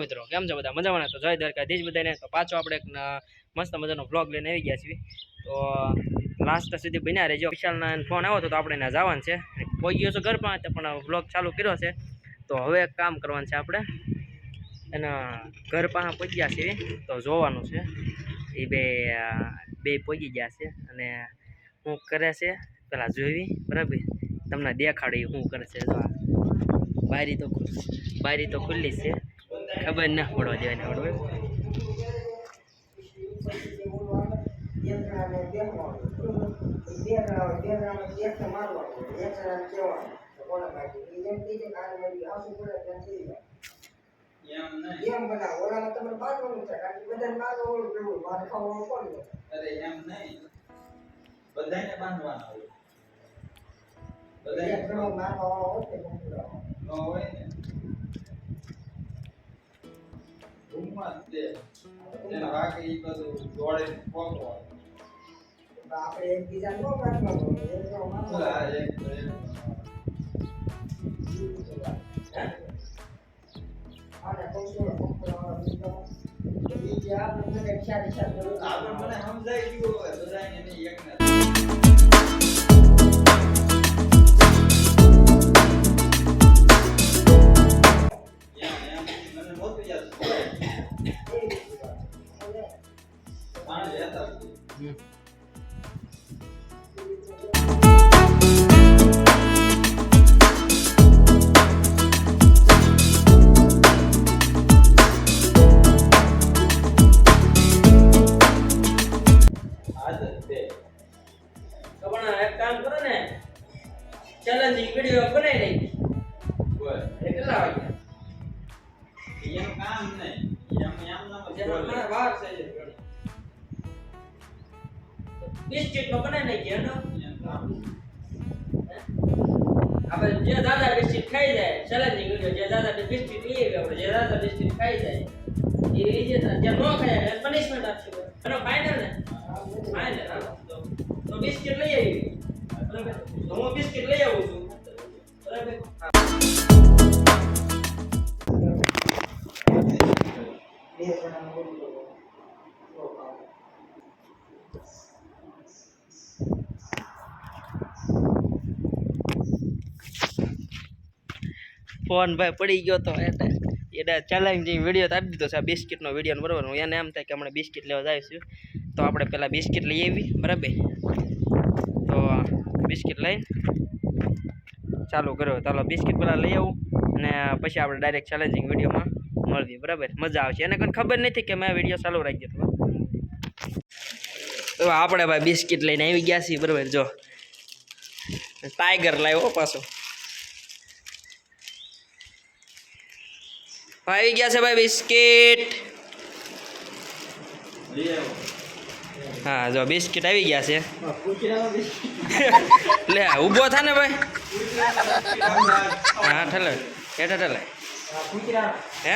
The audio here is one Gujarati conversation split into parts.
મિત્રો, કેમ છો બધા? મજામાં? તો જય દ્વારકાધીશ બધાને. તો પાછો આપણે એક મસ્ત મજાનો વ્લોગ લઈને આવી ગયા છીએ. તો લાસ્ટ સુધી બન્યા રહેજો. વિશાલના ફોન આવ્યો તો આપણે ત્યાં જવાનું છે. કોઈ ગયો છો ઘર પાસે પણ વ્લોગ ચાલુ કર્યો છે. તો હવે એક કામ કરવાનું છે આપણે, એના ઘર પાસે પહોંચ્યા છીએ તો જોવાનું છે. એ બે પહોંચી ગયા છે અને શું કરે છે પેલા જોઈ, બરાબર? તમને દેખાડી શું કરે છે. જો બારી તો ખુલ્લી છે, ખબર ના પડવા દેવાની બરોબર. બધાને બાંધવાના હોય, બધાને ઘણો મારવા હોય ન હોય ને રૂમમાં તે એને વાગે ઈ બધું દોડે પકડવા આપણે એકબીજા નો બાંધવાનો મને સમજાઈ ગયું હોય બધાને નહીં એકને ચેલેન્જિંગ વિડિયો બનાવી લઈ. બોલ કેટલા વાગ્યા? એમ કામ નહીં, એમ ના મને વાર છે જ ઘણી. બિસ્કિટ નો બનાવી લઈ ગયા આપણે જે દાદા બિસ્કિટ ખાઈ જાય. ચેલેન્જિંગ વિડિયો જે દાદા બિસ્કિટ લઈ આવે, આપણે જે દાદા બિસ્કિટ ખાઈ જાય એ જે નો ખાય એને પનિશમેન્ટ આપશે. એનો ફાઇનલ ને ફાઇનલ. તો બિસ્કિટ લઈ આવી, બરાબર? તો હું બિસ્કિટ લઈ આવું છું, બરાબર? ફોન ભાઈ પડી ગયો તો એટલે ચેલેન્જિંગ વિડીયો તો આપી દીધો છે આ બિસ્કિટનો વિડીયો, બરાબર? હું એને એમ થાય કે હમણાં બિસ્કિટ લેવા જાય છે તો આપણે પહેલાં બિસ્કિટ લઈ આવી, બરાબર? તો બિસ્કિટ લઈને ચાલુ કર્યો. ચાલો બિસ્કિટ પહેલાં લઈ આવું અને પછી આપણે ડાયરેક્ટ ચેલેન્જિંગ વિડીયોમાં મળવી, બરાબર? મજા આવશે. એને કોઈ ખબર નથી કે મેં વિડીયો ચાલુ રાખી દીધો. તો આપણે ભાઈ બિસ્કિટ લઈને આવી ગયા છીએ, બરાબર? જો ટાઈગર લાવ્યો પાછો આવી ગયા છે ભાઈ બિસ્કિટ. હા જો બિસ્કિટ આવી ગયા છે. લે ઊભો થા ને ભાઈ. હા ઠલે હેઠા ઠલે હે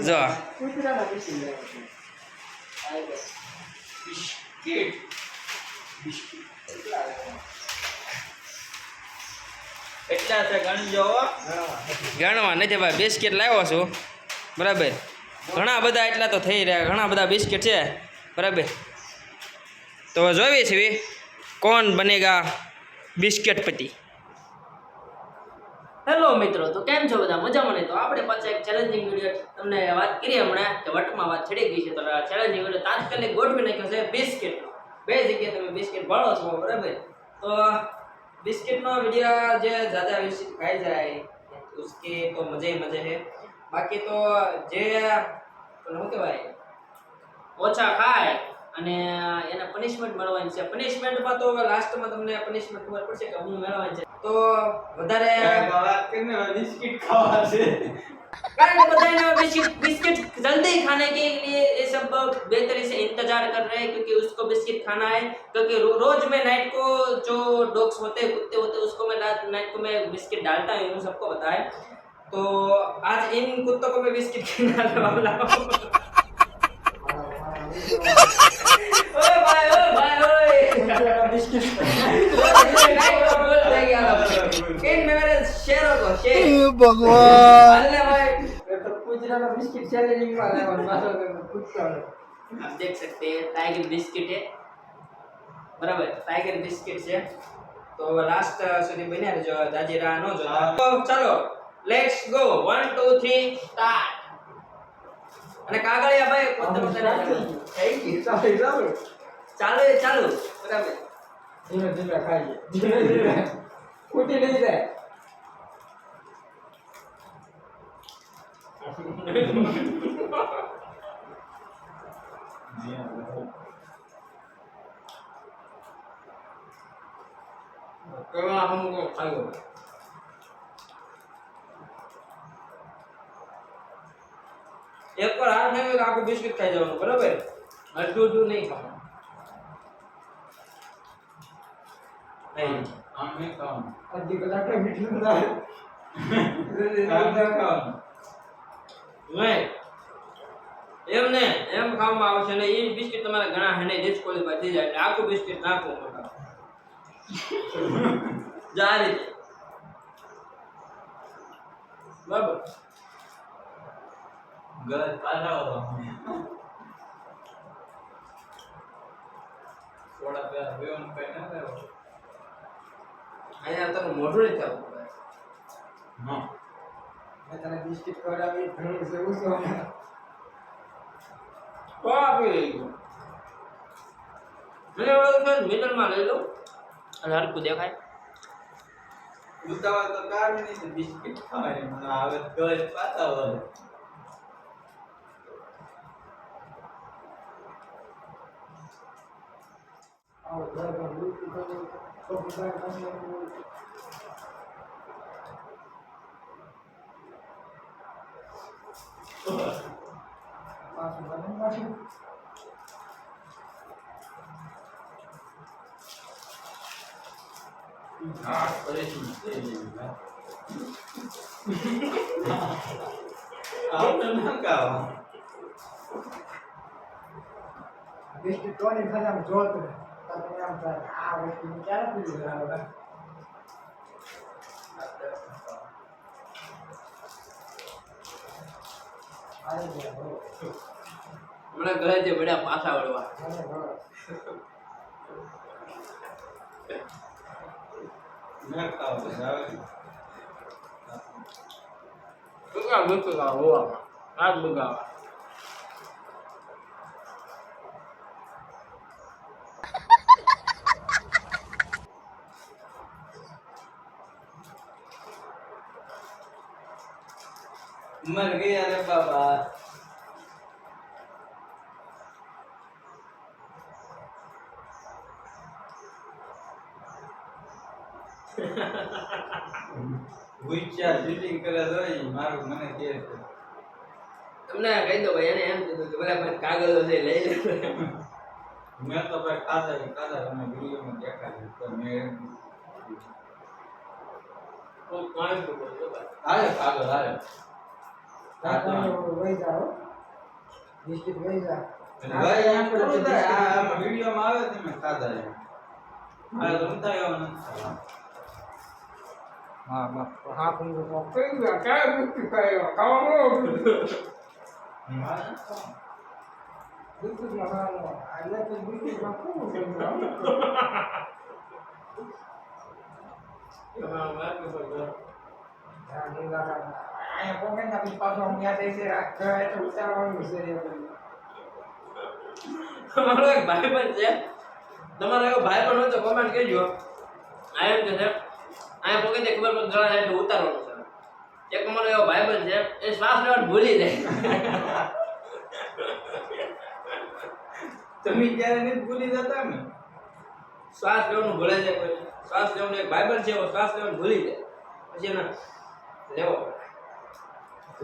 જો એટલા છે ગણજો. ગણવા નથી ભાઈ, બિસ્કિટ લાવ્યો છું, બરાબર? ઘણા બધા એટલા તો થઈ રહ્યા, ઘણા બધા બિસ્કિટ છે, બરાબર? તો જોઈએ છીએ કોણ બનેગા બિસ્કિટપતિ. હેલો મિત્રો, તો કેમ છો બધા? મજામાં ને? તો આપણે પાછા એક ચેલેન્જિંગ વિડીયો તમને વાત કરીએ હમણાં કે વટમાં વાત ચડી ગઈ છે. તો ચેલેન્જિંગ વિડીયો તાત્કાલિક ગોઠવી નાખ્યો છે બિસ્કિટનો. બે જગ્યાએ તમે બિસ્કિટ ભાળો છો, બરાબર? તો બિસ્કિટનો વિડીયો જે જ્યાદા બિસ્કિટ ખાઈ જાય उसके तो मजे ही मजे है. बाकी तो જે શું કહેવાય ઓછા ખાય અને એને પનિશમેન્ટ મળવાની છે. પનિશમેન્ટમાં તો લાસ્ટમાં તમને પનિશમેન્ટ ખબર પડશે કે હું મેળવવાની છે. તો વધારે વાત કરીને બિસ્કિટ ખાવા છે, कारण बताए बिस्किट जल्दी खाने के लिए ये सब बेहतरी से इंतजार कर रहे हैं क्योंकि उसको बिस्किट खाना है. क्योंकि रोज में नाइट को जो डॉग्स होते हैं, कुत्ते होते हैं, उसको मैं नाइट को मैं बिस्किट डालता हूँ, सबको पता है. तो आज इन कुत्तों को मैं बिस्किट खिलाने वाला हूँ. ओए भाई बिस्किट इन मेरे शेरों को છે ભગવાન હાલ ને ભાઈ એ તો કૂતરાના બિસ્કિટ ચેલેન્જિંગમાં લેવાનું પાછો કૂતરાનો आप देख सकते हैं टाइगर बिस्किट है बराबर टाइगर बिस्किट છે તો હવે લાસ્ટ સુધી બન્યા રહેજો દાદી રાહ ન જોતા તો ચાલો લેટ્સ ગો 1 2 3 સ્ટાર્ટ અને કાગળિયા ભાઈ પોતે પોતે થઈ ગઈ ચાલો ચાલુ એ ચાલુ બરાબર ધીમે ધીમે ખાઈએ ધીમે ધીમે ફૂટી નહીં જાય કેવા હમકો ખાયો એક વાર આ નહીં તો આખું બિસ્કિટ ખાઈ જવાનું બરાબર અડધું નહીં ખાવાનું નહીં આમ નહીં ખાવાનું અડધી કલાક મીઠું થાય આમ નહીં ખાવાનું નહીં એમ ને એમ ખાવામાં આવશે ને એ બિસ્કિટ તમારે ઘણા હેને ડિસ્કોલિફાય થઈ જાય એટલે આખું બિસ્કિટ નાખવું મોટા જા રીતે બરાબર ગળ પાછા થોડા પેલા વેવન કઈ ના થાય અહીંયા તમે મોઢું નહીં થવું પડે હા મેં તને બિસ્કિટ ખવડાવી ઘણું છે ઉસો તો આપી લઈ ગયો મને ઓળખ મિડલમાં લઈ લો અને હરકું દેખાય ઉતાવળ તો કાઢી નહીં બિસ્કિટ ખાવાની મને આવે ગળ પાછા વળે આવો બરાબર બિસ્કિટ તો બધા પાસે પાછું બને પાછું હા પરેશાન થઈ ગઈ આવું તો ના ખાવા બિસ્કિટ તોડી ખાધા જોત તમને આમ થાય આ વસ્તુ ક્યારે પીધી આવે આવી ગયા બરોબર હમણાં ઘરે જે બધા પાછા વળવા મને બરોબર ના ખાવા આવે કેટલા બિસ્કિટ હોવામાં હાથ બગાવા મર ગયા રે બાબા વિચાર શૂટિંગ કરે તો મારું મને કહે છે તમને કહી દો ભાઈ એને એમ કીધું કે ભલે ભાઈ કાગળો છે લઈ લે મેં તો ભાઈ ખાધા અમે વિડીયોમાં દેખાડ્યું તો મેં કોઈ કાંઈ તો બોલતો ભાઈ હાલે કાગળ હાલે વહી જાઓ બિસ્કિટ વહી જા ભાઈ એમ થોડું થાય આ વિડીયોમાં આવે તમે ખાધા એમ મારે તો ઊંધા એવા નથી ખાવા હા બસ હા પણ તો કઈ ગયા ક્યારે બિસ્કિટ ખાયો ખાવાનું બિસ્કિટ માં ખાવાનું આલે તો બિસ્કિટ માં ખૂબ છે અહીંયા પોકે ના બી પાછો હું યાદ આવી છે આ તો ઉતારવાનું છે તમારો એક ભાઈ પણ છે તમારો એવો ભાઈ પણ હોય તો કોમેન્ટ કરજો આ એમ કે છે અહીંયા પોકે તે ખબર પડે જણા એટલે ઉતારવાનું છે એક અમારો એવો ભાઈ પણ છે એ શ્વાસ લેવાનું ભૂલી જાય તમે ક્યારે નથી ભૂલી જતા ને શ્વાસ લેવાનું ભૂલે છે કોઈ શ્વાસ લેવાનું એક ભાઈ પણ છે એવો શ્વાસ લેવાનું ભૂલી જાય પછી એને લેવો પડે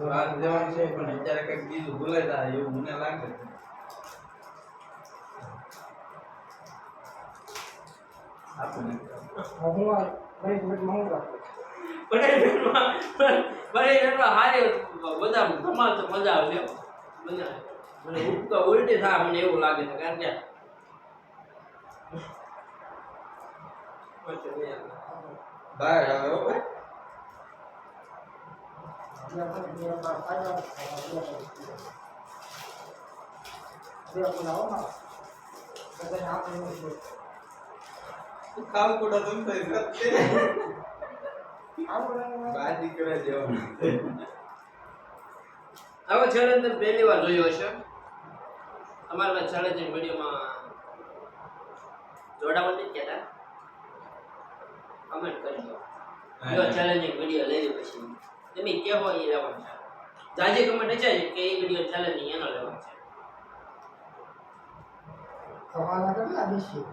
વાત જવાનું છે પણ અત્યારે કંઈક બીજું ભૂલાઈ જાય એવું મને લાગે છે આપણે હું આ ભાઈ મિનિટમાં હું રાખું પરેશમાં હારે બધા ધમાલ તો મજા આવશે મને ઉઠતો ઉલટી થાય મને એવું લાગે છે કારણ કે બહાર આવે હો ભાઈ ખાવ કોડા तुम तो इज्जत दे બાજી કરે જેવો આવો ચેલેન્જ તમે પહેલી વાર જોયો હશે. અમારા ચેલેન્જિંગ વિડીયોમાં જોડાવા નથી કહેતા, કમેન્ટ કરજો. જો ચેલેન્જિંગ વિડીયો લઈ લો પછી તમે કેવો એ લેવાનું છે. જાજી કમેન્ટ છે કે એ વિડીયો ચેલેન્જિંગ એનો લેવાનો છે. સવાલ કેટલા દેશી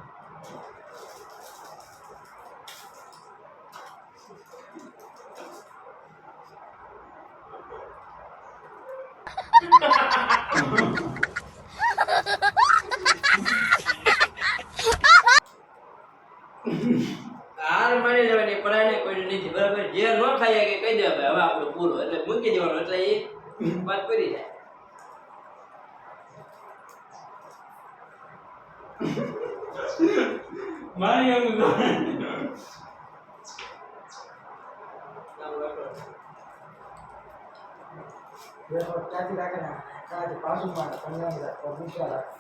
હાર માની લેવાની પડાય કોઈ નથી બરાબર. જે ન ખાય કે કહી દે ભાઈ હવે આપણું પૂરું એટલે મૂકી દેવાનું એટલે એ વાત કરી જાય. મારી એમ ક્યાંથી રાખે ને ક્યાંથી પાછું મારે તમને પૂછવા રાખે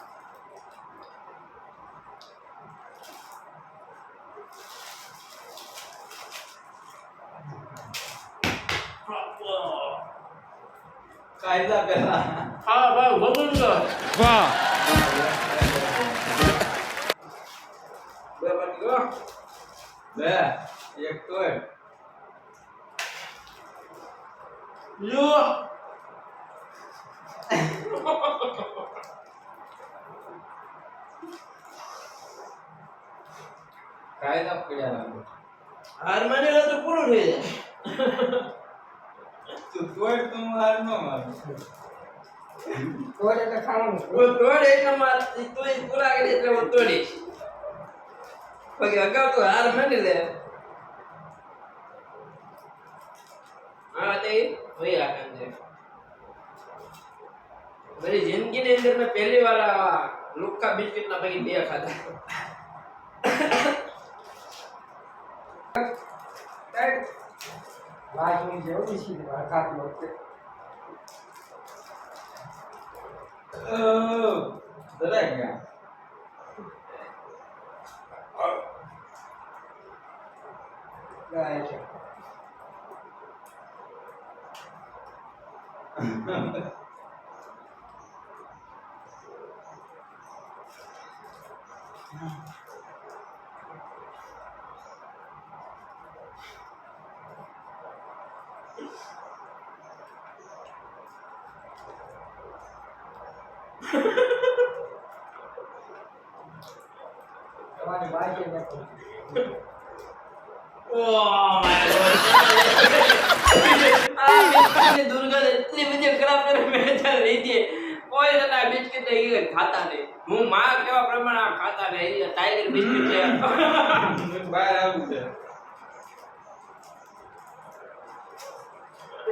કાયદા પેલા હા ભાઈ વગર વાહ બરાબર ગયો બે એક તોય યો કાયદા પડ્યા લાગે હાર માની લે તો પૂરું થઈ જાય. તું તોય તું હાર ન માર તોડે એટલે ખાવાનું હું તોડે એટલે માર તું પૂરા કરી એટલે હું તોડીશ. બાકી અગાઉ તો હાર માની લે. હા તે હોય આ છે. મારી જિંદગીની અંદર મેં પહેલી વાર આ લુક્કા બિસ્કિટના પૈકી 2 ખાધા. વાસણી જેવું દેશી ખાતી વખતે દરાઈ ગયા ગાય છે તમારી બાઈ છે ને Oh my god. આ બિસ્કિટની દુર્ગંધ એટલી બધી ખરાબ કરે મેં ચાલ લીધી. કોઈ જણા આ બિસ્કિટ લઈ ગયો ખાતા નહીં. હું માં કેવા પ્રમાણે આ ખાતા નહીં. એ ટાઈગર બિસ્કિટ છે. બહાર આવું છે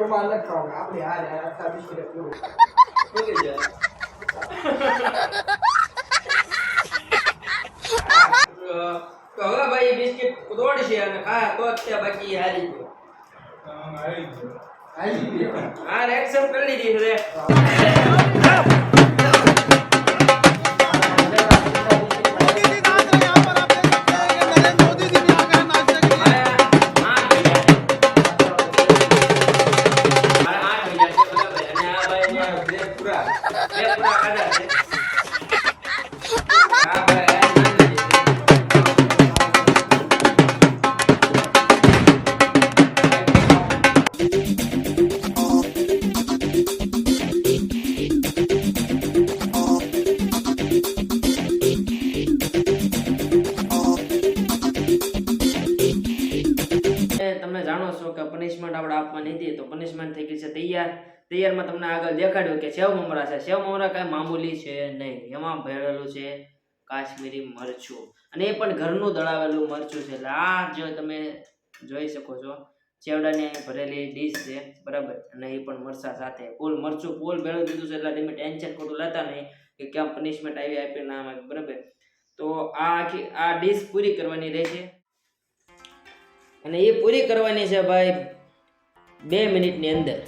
એમાં અલગ ખાવાનું આપણે હારે આખા બિસ્કિટ પૂરું મૂકી દે. તો હવે ભાઈ બિસ્કિટ તોડશે અને ખા તો જ તે બાકી હારી ગયો. આવી ગયો આવી ગયો આ એક્સેપ્ટ કરી લીધી છે. તમે જાણો છો કે પનિશમેન્ટ આપણે આપવાની હતી તો પનિશમેન્ટ થઈ ગઈ છે તૈયાર. તૈયારમાં તમને આગળ દેખાડ્યું કે સેવ મમરા છે. સેવ મમરા કાંઈ મામૂલી છે નહીં, એમાં ભરેલું છે કાશ્મીરી મરચું અને એ પણ ઘરનું દળાવેલું મરચું છે. એટલે આ જો તમે જોઈ શકો છો ચેવડાની ભરેલી ડીશ છે બરાબર, અને એ પણ મરચા સાથે ફૂલ મરચું ફૂલ ભેળવી દીધું છે. એટલે તમે ટેન્શન ખોટું લેતા નહીં કે કેમ પનિશમેન્ટ આવી આપી ના આવે બરાબર. તો આ આખી આ ડીશ પૂરી કરવાની રહેશે અને એ પૂરી કરવાની છે ભાઈ 2 મિનિટની અંદર.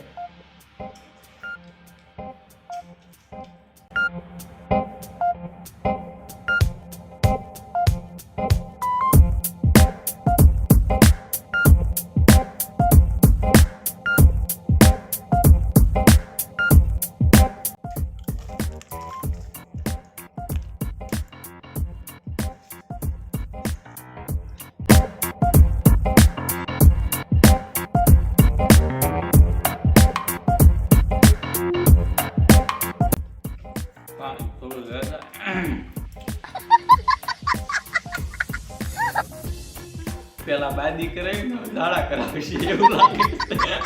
શાદી કરાવીને દાડા કરાવશે એવું લાગે છે.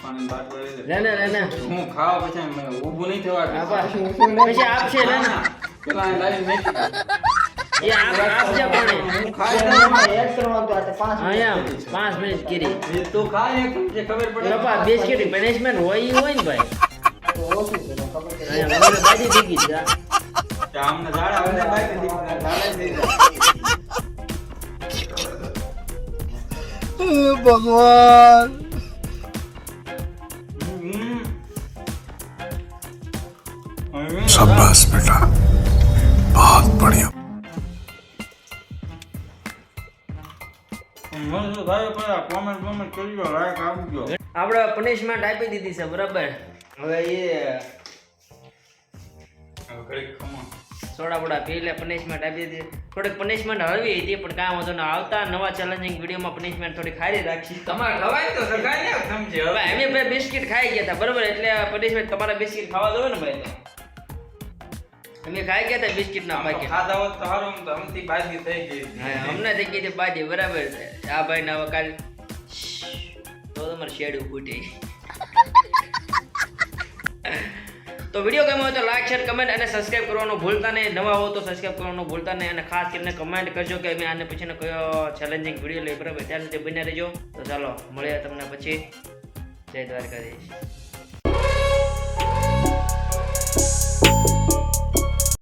પાણી બાટલો લઈ લે. લે હું ખાવા પછી મને ઊભું નહીં થવા દે. આપા. પછી આપશે લે ને. પેલા અહીં લાવીને મેકી દે. એ આપશે પાણી. હું ખાઈ લઉં. એડ કરવાનું તો આ તે 5 મિનિટ અહીંયા 5 મિનિટ કરી એ તો ખાય એક જે ખબર પડે. બાપા બિસ્કિટ પનિશમેન્ટ હોય ઈ હોય ને ભાઈ તો ઓછું છે તો ખબર છે. અહીંયા મને બાજી દીધી છે કે આમને ઝાડા વળે બાકી દીકરા ઝાડા થઈ જાય. ભગવાન शाबाश बेटा बहुत बढ़िया મને તો થાય પણ આ કોમેન્ટ કરી દો, લાઈક આપજો. આપણે પનિશમેન્ટ આપી દીધી છે બરાબર હવે એ હવે ઘડીક ખમો. સોડા બોડા પી લે પનિશમેન્ટ આપી દીધી થોડીક પનિશમેન્ટ હળવી હતી પણ કામ હતો ને આવતા નવા ચેલેન્જિંગ વિડીયોમાં પનિશમેન્ટ થોડી ખારી રાખી તમારે ખવાય તો સગાઈ ને સમજે હવે હવે. અમે બે બિસ્કિટ ખાઈ ગયા હતા બરાબર એટલે પનિશમેન્ટ તમારે બિસ્કિટ ખાવા દો ને ભાઈ અમે ખાઈ ગયા હતા બિસ્કિટ ના પાકેટ ખાધા હોત તો સારું, આમ તો અમથી બાજી થઈ ગઈ. અમને થઈ ગઈ હતી બાજી બરાબર છે આ ભાઈ ના વકાલ તો તમારે શેડું ફૂટે તો વિડીયો ગમ્યો હોય તો લાઈક શેર કમેન્ટ અને સબસ્ક્રાઇબ કરવાનું ભૂલતા નહીં. નવા હો તો સબસ્ક્રાઇબ કરવાનું ભૂલતા નહીં અને ખાસ કરીને કમેન્ટ કરજો કે અમે આને પછીનો કયો ચેલેન્જિંગ વિડીયો લઈ બરાબર ત્યાં સુધી બન્યા રહેજો. તો ચાલો મળીએ તમને પછી. જય દ્વારકાધીશ.